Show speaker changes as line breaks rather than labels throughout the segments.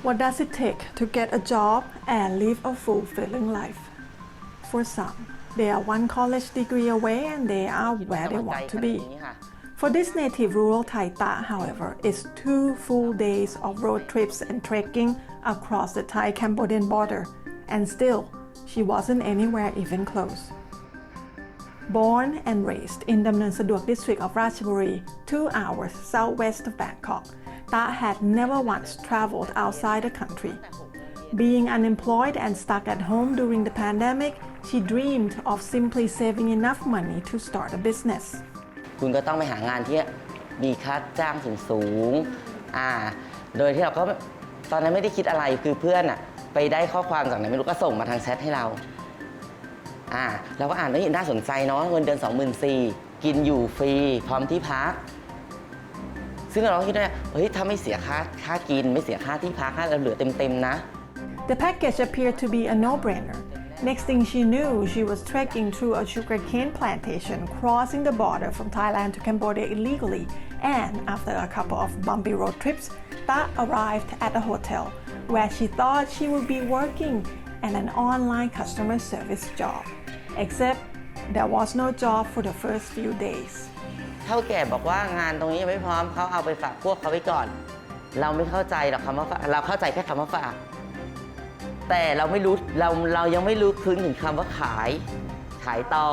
What does it take to get a job and live a fulfilling life? For some, they are one college degree away and they are where they want to be. For this native rural Thai Tha, however, it's 2 full days of road trips and trekking across the Thai-Cambodian border, and still, she wasn't anywhere even close. Born and raised in Damnon Saduak district of Ratchaburi, 2 hours southwest of Bangkok, Tha had never once traveled outside the country. Being unemployed and stuck at home during the pandemic, she dreamed of simply saving enough money to start a business.
คุณก็ต้องไปหางานที่มีค่าจ้างสูงโดยที่เราก็ตอนนั้นไม่ได้คิดอะไรคือเพื่อนไปได้ข้อความจากไหนไม่รู้ก็ส่งมาทางแชทให้เราเราก็อ่านแล้วน่าสนใจเนาะเงินเดือน 24,000 กินอยู่ฟรีพร้อมที่พักซึ่งเราคิดว่าเฮ้ยถ้าไม่เสียค่ากินไม่เสียค่าที่พักเราเหลือเต็มๆนะ
The package appeared to be a no-brainer. Next thing she knew, she was trekking through a sugarcane plantation, crossing the border from Thailand to Cambodia illegally, and after a couple of bumpy road trips, Tha arrived at a hotel where she thought she would be working at an online customer service job. Except there was no job for the first few days.
เท่าแก่บอกว่างานตรงนี้ยังไม่พร้อมเขาเอาไปฝากพวกเขาไว้ก่อนเราไม่เข้าใจหรอกคำว่าเราเข้าใจแค่คำว่าฝากแต่เราไม่รู้เรายังไม่รู้ถึงคำว่าขายต่อ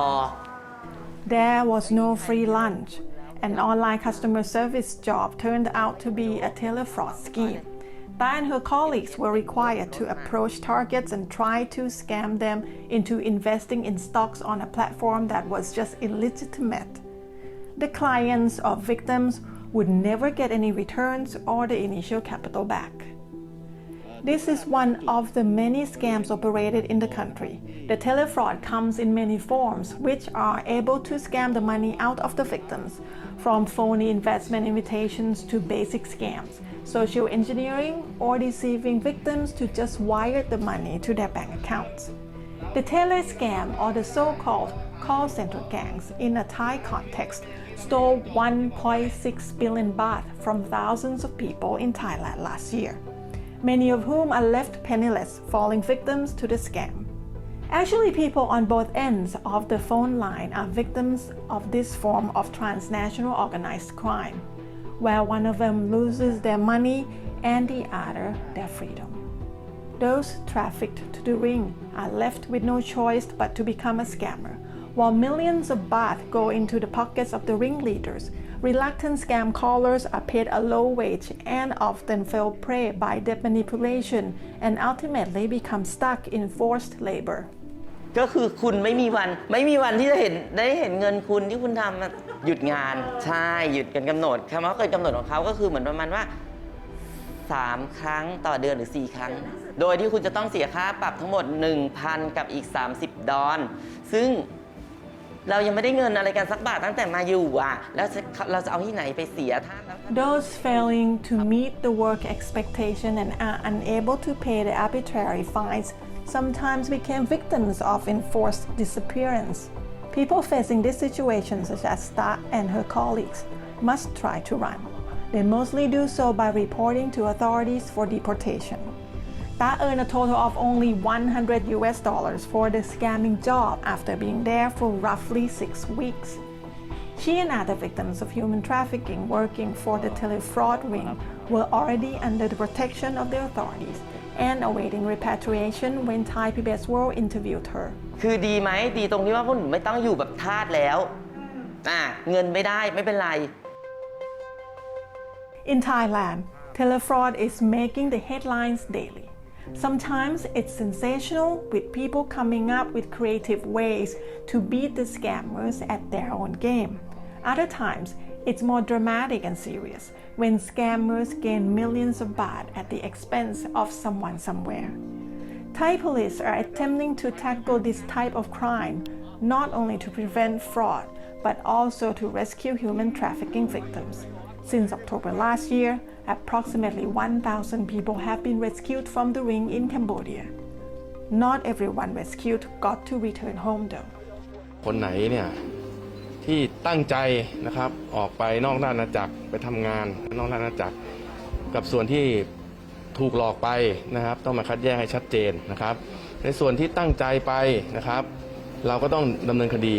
There was no free lunch. An online customer service job turned out to be a telefraud scheme. Tha and her colleagues were required to approach targets and try to scam them into investing in stocks on a platform that was just illegitimate. The clients of victims would never get any returns or the initial capital back. This is one of the many scams operated in the country. The telefraud comes in many forms, which are able to scam the money out of the victims, from phony investment invitations to basic scams, social engineering, or deceiving victims to just wire the money to their bank accounts. The tele scam, or the so-called call center gangs in a Thai context, stole 1.6 billion baht from thousands of people in Thailand last year, many of whom are left penniless, falling victims to the scam. Actually, people on both ends of the phone line are victims of this form of transnational organized crime, where one of them loses their money and the other their freedom. Those trafficked to the ring are left with no choice but to become a scammer, while millions of baht go into the pockets of the ringleaders. Reluctant scam callers are paid a low wage and often fall prey by debt manipulation and ultimately become stuck in forced labor.
ก็คือคุณไม่มีวันที่จะได้เห็นเงินคุณที่คุณทำหยุดงานใช่หยุดกันกำหนดคำว่าเกินกำหนดของเขาก็คือเหมือนประมาณว่า3 ครั้งต่อเดือนหรือ4 ครั้งโดยที่คุณจะต้องเสียค่าปรับทั้งหมด 1,000 กับอีก30 ดอลซึ่งเรายังไม่ได้เงินอะไรกันสักบาทตั้งแต่มาอยู่แล้วเราจะเอาที่ไหนไปเสียท่าน
Those failing to meet the work expectation and are unable to pay the arbitrary fines sometimes became victims of enforced disappearance. People facing this situation, such as Tha and her colleagues, must try to run. They mostly do so by reporting to authorities for deportation. Tha earned a total of only $100 for the scamming job after being there for roughly 6 weeks. She and other victims of human trafficking working for the telefraud ring were already under the protection of the authorities and awaiting repatriation when ThaiPBS World interviewed her.
คือดีไหมดีตรงที่ว่าพวกหนูไม่ต้องอยู่แบบทาสแล้วเงินไม่ได้ไม่เป็นไร
In Thailand, telefraud is making the headlines daily. Sometimes it's sensational, with people coming up with creative ways to beat the scammers at their own game. Other times, it's more dramatic and serious when scammers gain millions of baht at the expense of someone somewhere. Thai police are attempting to tackle this type of crime, not only to prevent fraud, but also to rescue human trafficking victims. Since October last year, approximately 1,000 people have been rescued from the ring in Cambodia. Not everyone rescued got to return home though.
คนไหนเนี่ยที่ตั้งใจนะครับออกไปนอกราชอาณาจักรไปทำงานนอกราชอาณาจักรกับส่วนที่ ถูกหลอกไปนะครับต้องมาคัดแยกให้ชัดเจนนะครับในส่วนที่ตั้งใจไปนะครับเราก็ต้องดำเนินคดี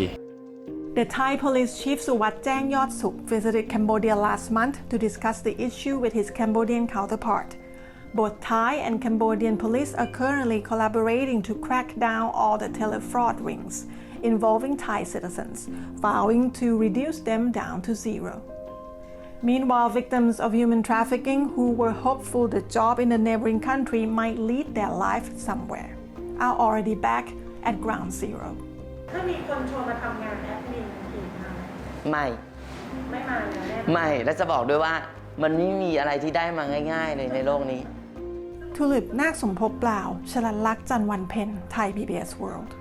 The Thai Police Chief Suwat Jang Yot Suk visited Cambodia last month to discuss the issue with his Cambodian counterpart. Both Thai and Cambodian police are currently collaborating to crack down all the tele-fraud rings involving Thai citizens, vowing to reduce them down to zero. Meanwhile, victims of human trafficking who were hopeful the job in the neighboring country might lead their life somewhere are already back at ground zero.
ถ้ามีคนชวนมาทำงานแอดมินอีกมาไหม
ไม่
มาแล้วแน่
ไม่และจะบอกด้วยว่ามันไม่มีอะไรที่ได้มาง่ายๆเลยในโลกนี้
ทุลิปนาคสมภพเปล่า ชลันลักษณ์ จันทร์วันเพ็ญ Thai PBS World